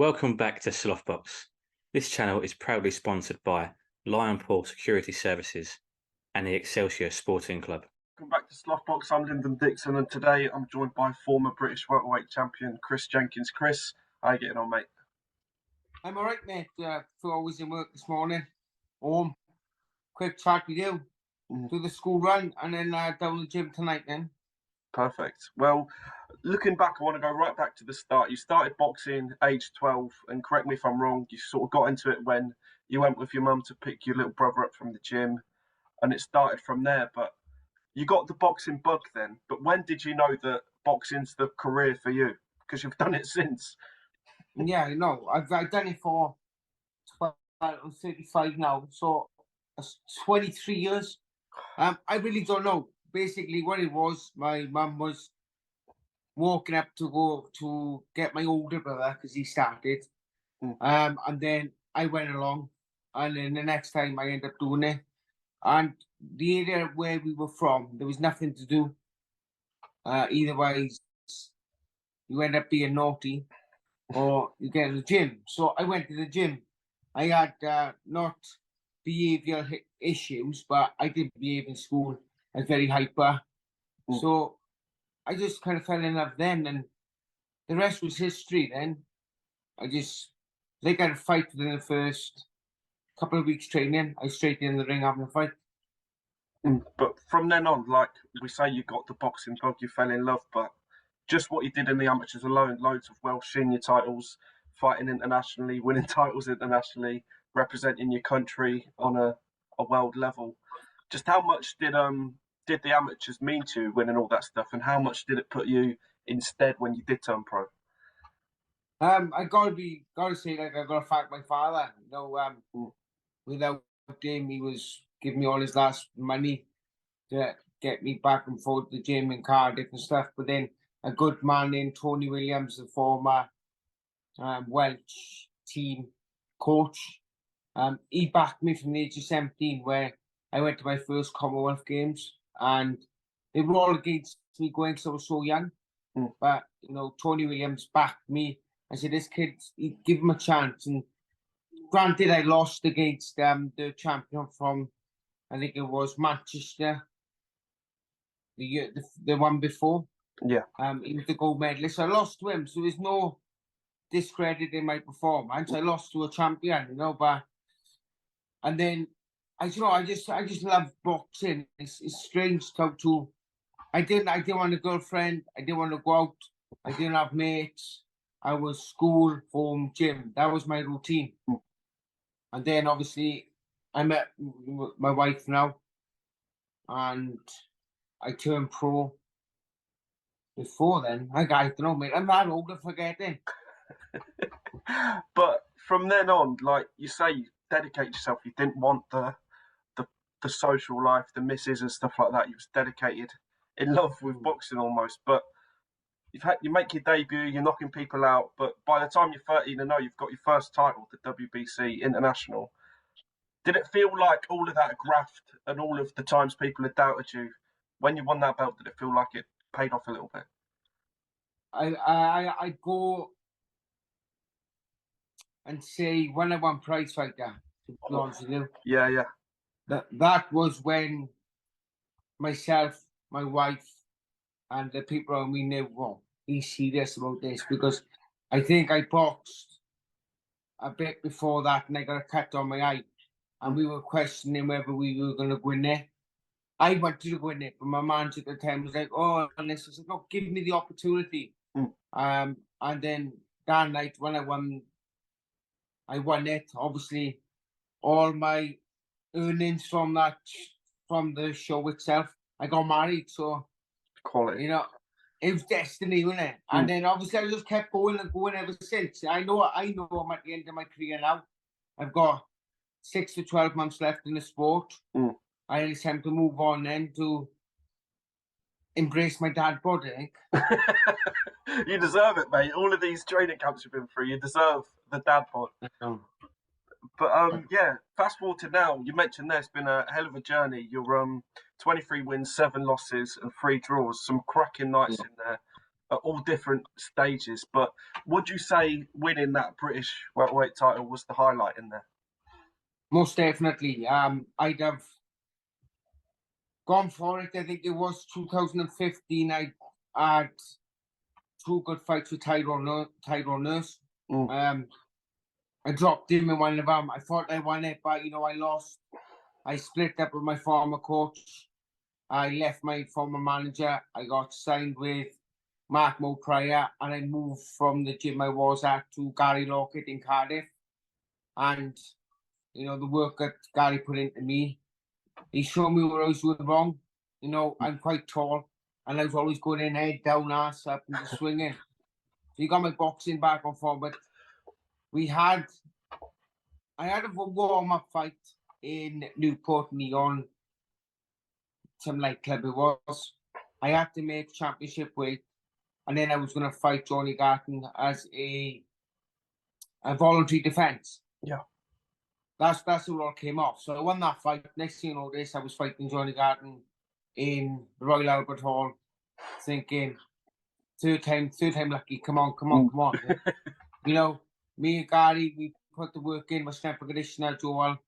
Welcome back to Slothbox. This channel is proudly sponsored by Lionpool Security Services and the Excelsior Sporting Club. Welcome back to Slothbox. I'm Lyndon Dixon, and today I'm joined by former British welterweight champion Chris Jenkins. Chris, how you getting on, mate? I'm all right, mate. Before I was in work this morning, home, quick chat with you, do the school run, and then down the gym tonight then. Perfect. Well, looking back, I want to go right back to the start. You started boxing age 12, and correct me if I'm wrong, you sort of got into it when you went with your mum to pick your little brother up from the gym, and it started from there. But you got the boxing bug then. But when did you know that boxing's the career for you? Because you've done it since. Yeah, you know, I've done it for 12, I'm 35 now, so that's 23 years. I really don't know. Basically, what it was, my mum was walking up to go to get my older brother because he started. And then I went along, and then the next time I ended up doing it. And the area where we were from, there was nothing to do. Either way, you end up being naughty or you get to the gym. So I went to the gym. I had not behavioural issues, but I did behave in school. I was very hyper. So I just kind of fell in love then, and the rest was history then. I think I had a fight within the first couple of weeks training. I was straight in the ring having a fight. But from then on, like we say, you got the boxing bug, you fell in love, but just what you did in the amateurs alone, loads of Welsh senior titles, fighting internationally, winning titles internationally, representing your country on a world level. Just how much did the amateurs mean to you, winning all that stuff, and how much did it put you instead when you did turn pro? I gotta say, like, I gotta thank my father. You know, without him, he was giving me all his last money to get me back and forth to the gym in Cardiff and stuff. But then a good man named Tony Williams, the former Welsh team coach, he backed me from the age of 17, where I went to my first Commonwealth Games, and they were all against me going because I was so young. But, you know, Tony Williams backed me. I said, this kid, give him a chance. And granted, I lost against the champion from, I think it was Manchester, the one before. Yeah. He was the gold medalist. I lost to him, so there's no discredit in my performance. I lost to a champion, you know, but and then I just love boxing. It's strange how to. I didn't want a girlfriend. I didn't want to go out. I didn't have mates. I was school, home, gym. That was my routine. And then obviously I met my wife now, and I turned pro. Before then, I don't know, mate. I'm that old, I'm forgetting. But from then on, like you say, you dedicate yourself. You didn't want the social life, the misses and stuff like that. You was dedicated, in love with boxing almost. But you make your debut, you're knocking people out. But by the time you're 13 and 0, you've got your first title, the WBC International. Did it feel like all of that graft and all of the times people had doubted you, when you won that belt, did it feel like it paid off a little bit? I go and say when I won prize fighter, to be honest with you. Yeah. That was when myself, my wife, and the people around me knew, well, he's serious about this, because I think I boxed a bit before that and I got a cut on my eye, and we were questioning whether we were going to win it. I wanted to win it, but my manager at the time was like, oh, and I said, no, give me the opportunity. And then that night when I won it. Obviously, all my earnings from the show itself, I got married. So, Quality. you know, it was destiny, wasn't it? And then obviously I just kept going and going ever since. I know I'm at the end of my career now. I've got 6 to 12 months left in the sport. I it's time to move on then to embrace my dad bod, I think. You deserve it, mate. All of these training camps you've been through, you deserve the dad bod. But yeah, fast forward to now. You mentioned there's been a hell of a journey. You're 23 wins, 7 losses, and 3 draws. Some cracking nights in there. at all different stages. But would you say winning that British welterweight title was the highlight in there? Most definitely. I'd have gone for it. I think it was 2015. I had two good fights with Tyrone Nurse. I dropped him in one of them. I thought I won it, but I lost. I split up with my former coach. I left my former manager. I got signed with Mark Moe Pryor, and I moved from the gym I was at to Gary Lockett in Cardiff. And the work that Gary put into me, he showed me what I was doing wrong. I'm quite tall, and I was always going in head down, ass up, and just swinging. So he got my boxing back on form. But I had a warm-up fight in Newport Neon, some nightclub it was. I had to make championship weight, and then I was going to fight Johnny Garton as a voluntary defence. Yeah. That's how it all came off. So I won that fight. Next thing you know, I was fighting Johnny Garton in Royal Albert Hall, thinking, third time lucky, come on. Me and Gary, we put the work in, my strength and conditioner, Joel,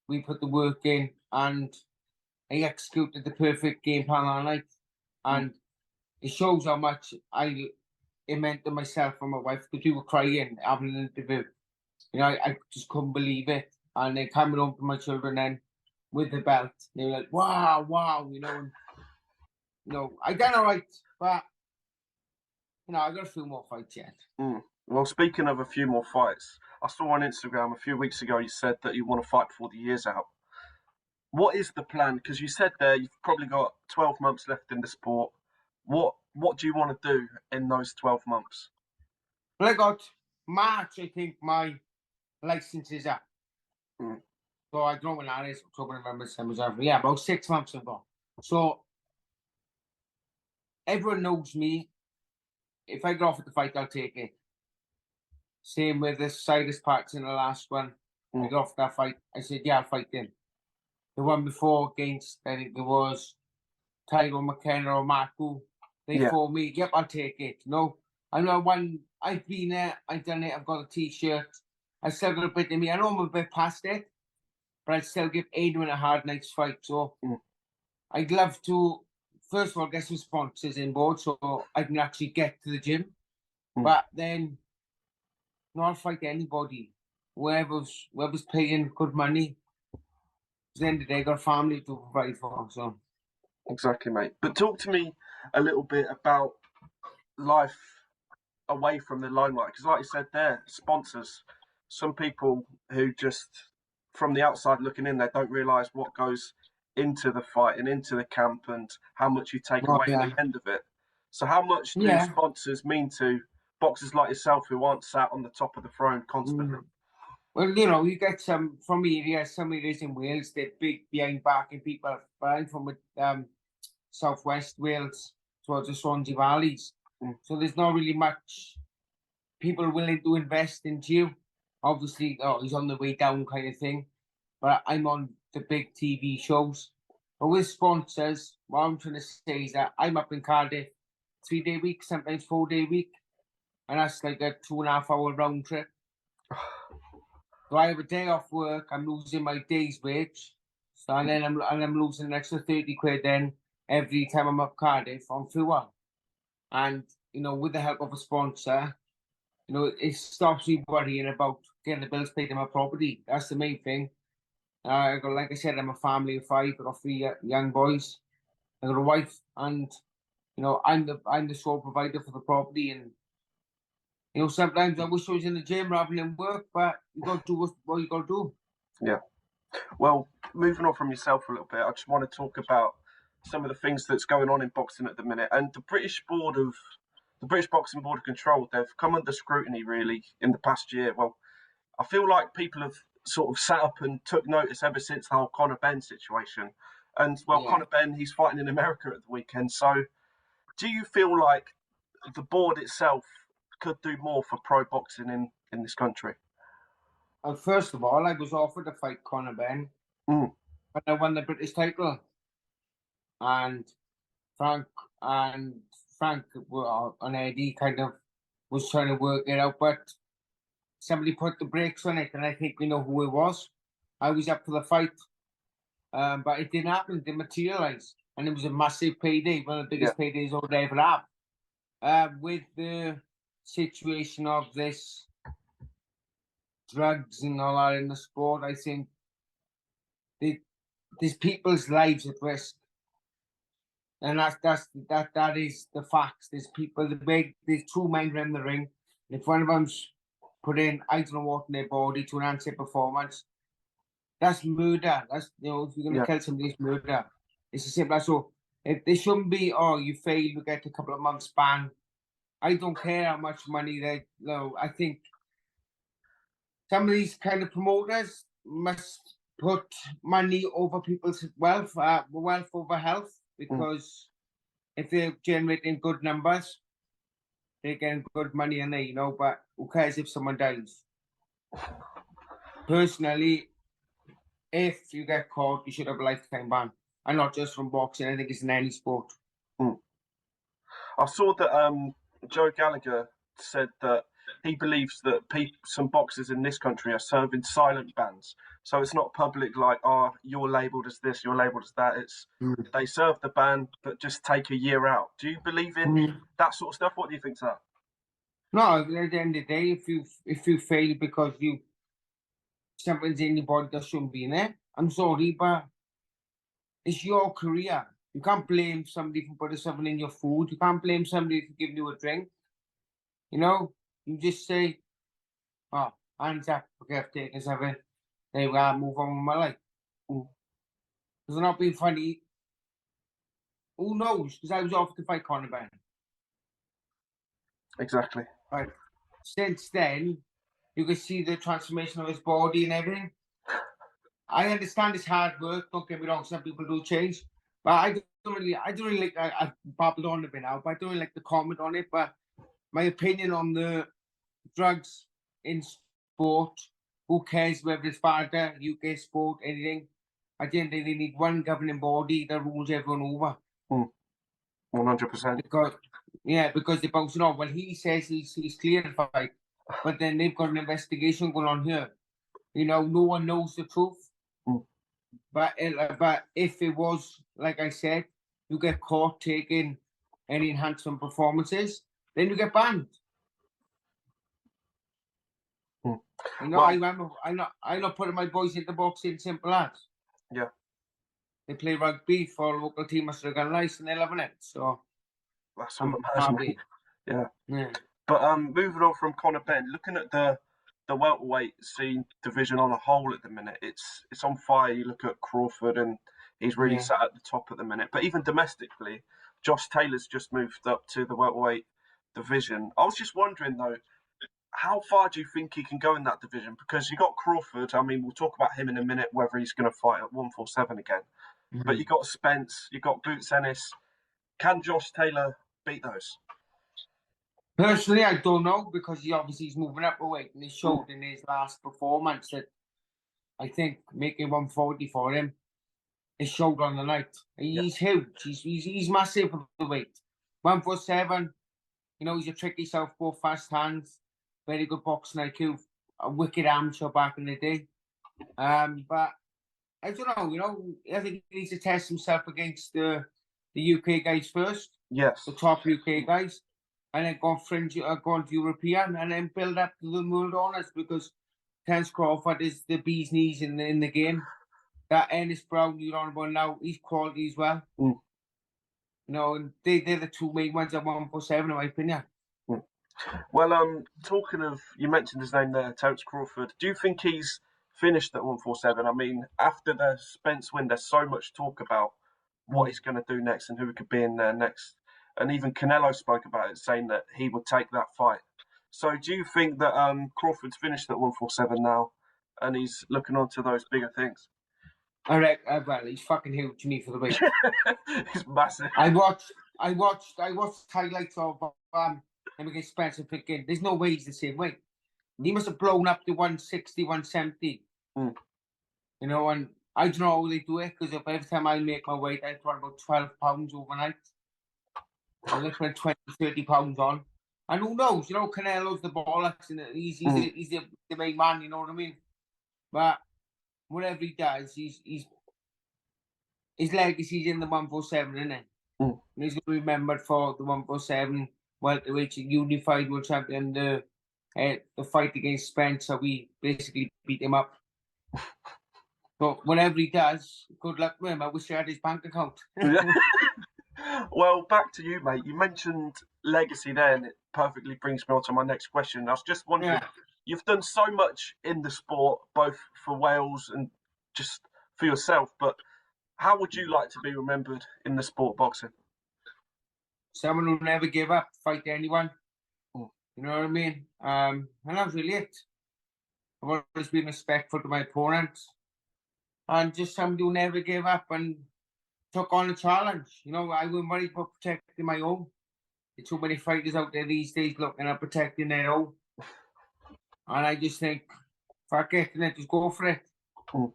we put the work in, and I executed the perfect game plan that night. And it shows how much it meant to myself and my wife, because we were crying having an interview. I just couldn't believe it. And then coming home to my children then with the belt, they were like, wow, I done all right, but I got a few more fights yet. Well, speaking of a few more fights, I saw on Instagram a few weeks ago you said that you want to fight before the year's out. What is the plan? Because you said there you've probably got 12 months left in the sport. What do you want to do in those 12 months? Well, I got March, I think my license is up. So I don't know when that is. October, November, December, January. Yeah, about 6 months ago. So everyone knows me. If I get offered the fight, I'll take it. Same with the Cyrus Parks in the last one. I got offered that fight. I said, yeah, I'll fight him. The one before against, I think it was Tyrone McKenna or Marku. They phoned me, yep, I'll take it. I know I've been there, I've done it, I've got a t-shirt. I still got a bit in me. I know I'm a bit past it, but I'd still give anyone a hard night's fight. So I'd love to, first of all, get some sponsors in board so I can actually get to the gym. But then, I'll fight anybody, whoever's paying good money. At the end of the day, I got a family to provide for. So. Exactly, mate. But talk to me a little bit about life away from the limelight, because like you said there, sponsors. Some people who just, from the outside looking in, they don't realise what goes into the fight and into the camp and how much you take away at the end of it. So how much do sponsors mean to boxers like yourself who aren't sat on the top of the throne constantly? Well, you get some from areas, some areas in Wales, they're big behind backing people. But I'm from southwest Wales, towards the Swansea Valleys. So there's not really much people willing to invest into you. Obviously, he's on the way down kind of thing. But I'm on the big TV shows. But with sponsors, what I'm trying to say is that I'm up in Cardiff 3-day week, sometimes 4-day week. And that's like a 2.5 hour round trip. So I have a day off work, I'm losing my day's wage. So and then I'm losing an extra 30 quid then every time I'm up Cardiff on fuel. And, with the help of a sponsor, it stops me worrying about getting the bills paid in my property. That's the main thing. Like I said, I'm a family of 5. I got 3 young boys. I got a wife, and I'm the sole provider for the property. And sometimes I wish I was in the gym rather than work, but you got to do what you got to do. Yeah. Well, moving on from yourself a little bit, I just want to talk about some of the things that's going on in boxing at the minute. And the British Boxing Board of Control, they've come under scrutiny really in the past year. Well, I feel like people have sort of sat up and took notice ever since the whole Conor Benn situation. And Conor Benn, he's fighting in America at the weekend. So do you feel like the board itself could do more for pro boxing in this country? And first of all, I was offered to fight Conor Benn, but I won the British title. And Frank Frank and Eddie kind of was trying to work it out, but somebody put the brakes on it, and I think we know who it was. I was up for the fight, but it didn't happen. It didn't materialize, and it was a massive payday, one of the biggest paydays I would ever have. With the situation of this drugs and all that in the sport, I think there's people's lives at risk. And that is the facts. There's people, there's two men in the ring. If one of them's put in, I don't know what in their body to enhance their performance, that's murder. That's, if you're gonna kill somebody, it's murder. It's as simple as so. If they shouldn't be, you fail, you get a couple of months ban. I don't care how much money they. No, I think some of these kind of promoters must put money over people's wealth over health, because if they're generating good numbers, they're getting good money, and but who cares if someone dies? Personally, if you get caught, you should have a lifetime ban, and not just from boxing. I think it's in any sport. I saw that Joe Gallagher said that he believes that some boxers in this country are serving silent bans. So it's not public, like, you're labelled as this, you're labelled as that. It's they serve the ban, but just take a year out. Do you believe in that sort of stuff? What do you think to that? No, at the end of the day, if you fail because something's in your body that shouldn't be in there, I'm sorry, but it's your career. You can't blame somebody for putting something in your food. You can't blame somebody for giving you a drink. You just say, hands up, okay, I've taken something. There we are, move on with my life. Because I'm not being funny. Who knows? Because I was offered to fight Conor Ben. Exactly. Right. Since then, you can see the transformation of his body and everything. I understand it's hard work. Don't get me wrong. Some people do change, but I don't really like. I've babbled on a bit now, but I don't really like to comment on it. But my opinion on the drugs in sport, who cares whether it's FADA, UK sport, anything? At the end of the day, they need one governing body that rules everyone over. 100%. Because they're bouncing off. Well, he says he's clear to fight, but then they've got an investigation going on here. No one knows the truth. But if it was, like I said, you get caught taking any enhancement performances, then you get banned. I remember I'm not putting my boys into boxing, simple as. Yeah. They play rugby for a local team, must have got nice, and they're loving it. So that's I'm happy. Yeah. But moving on from Conor Ben, looking at the welterweight scene division on a whole at the minute, it's on fire. You look at Crawford, and he's really sat at the top at the minute. But even domestically, Josh Taylor's just moved up to the welterweight division. I was just wondering though, how far do you think he can go in that division? Because you got Crawford. I mean, we'll talk about him in a minute, whether he's going to fight at 147 again. But you got Spence, you got Boots Ennis. Can Josh Taylor beat those? Personally, I don't know, because he's moving up a weight, and he showed in his last performance that I think making 140 for him, it showed on the night. He's huge. He's massive for the weight. 147. He's a tricky southpaw, fast hands, very good boxing IQ, a wicked amateur back in the day. But I don't know. I think he needs to test himself against the UK guys first. Yes. The top UK guys. And then go on to European, and then build up to the world honors, because Terence Crawford is the bee's knees in the game. That Ennis Brown you're on about now, he's quality as well. And they're the two main ones at 147, in my opinion. Well, talking of, you mentioned his name there, Terence Crawford. Do you think he's finished at 147? I mean, after the Spence win, there's so much talk about what he's going to do next and who could be in there next. And even Canelo spoke about it, saying that he would take that fight. So do you think that Crawford's finished at 147 now, and he's looking on to those bigger things? I reckon, well, he's fucking huge to me for the weight. He's massive. I watched highlights of him against Spencer thinking, there's no way he's the same weight. He must have blown up to 160, 170. And I don't know how they do it, because every time I make my weight, I put about 12 pounds overnight. And they're putting 20, 30 pounds on. And who knows, you know, Canelo's the bollocks and he's the main man, you know what I mean? But whatever he does, his legacy's in the 147, isn't it? Mm. And he's going to be remembered for the 147 welterweight unified world champion, the fight against Spence, so we basically beat him up. But whatever he does, good luck with him. I wish I had his bank account. Well, back to you, mate. You mentioned legacy there, and it perfectly brings me on to my next question. I was just wondering, you've done so much in the sport, both for Wales and just for yourself, but how would you like to be remembered in the sport of boxing? Someone who never gave up, fight anyone. Mm. You know what I mean? And that was really it. I've always been respectful to my opponents. And just somebody who never gave up and took on a challenge. You know, I wouldn't worry about protecting my own. There's too many fighters out there these days looking at protecting their own. And I just think, fuck it, and just go for it. Mm.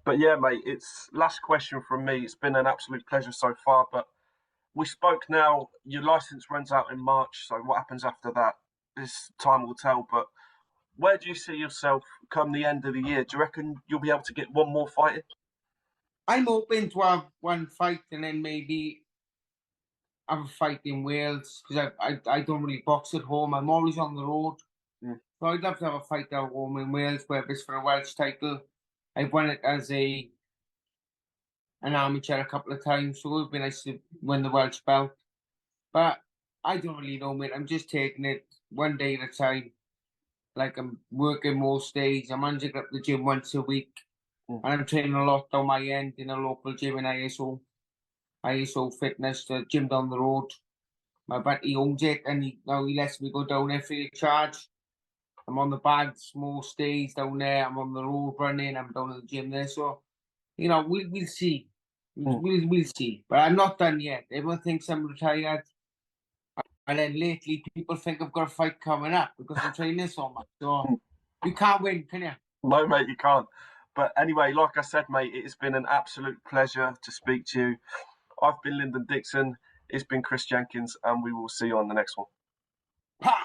But yeah, mate, it's last question from me. It's been an absolute pleasure so far, but we spoke now. Your license runs out in March, so what happens after that? This time will tell, but where do you see yourself come the end of the year? Do you reckon you'll be able to get one more fight in? I'm hoping to have one fight and then maybe have a fight in Wales, because I don't really box at home. I'm always on the road. Mm. So I'd love to have a fight at home in Wales, whether it's for a Welsh title. I've won it as an amateur a couple of times, so it would be nice to win the Welsh belt. But I don't really know, mate. I'm just taking it one day at a time. Like, I'm working most days. I'm managing up the gym once a week. Mm. And I'm training a lot on my end in a local gym in ISO Fitness, the gym down the road. My buddy owns it, and he lets me go down there free of charge. I'm on the bags most days down there. I'm on the road running. I'm down at the gym there. So, you know, we'll see. We'll see. But I'm not done yet. Everyone thinks I'm retired. And then lately, people think I've got a fight coming up because I'm training so much. So, you can't win, can you? No, mate, you can't. But anyway, like I said, mate, it has been an absolute pleasure to speak to you. I've been Lyndon Dixon. It's been Chris Jenkins, and we will see you on the next one. Pow!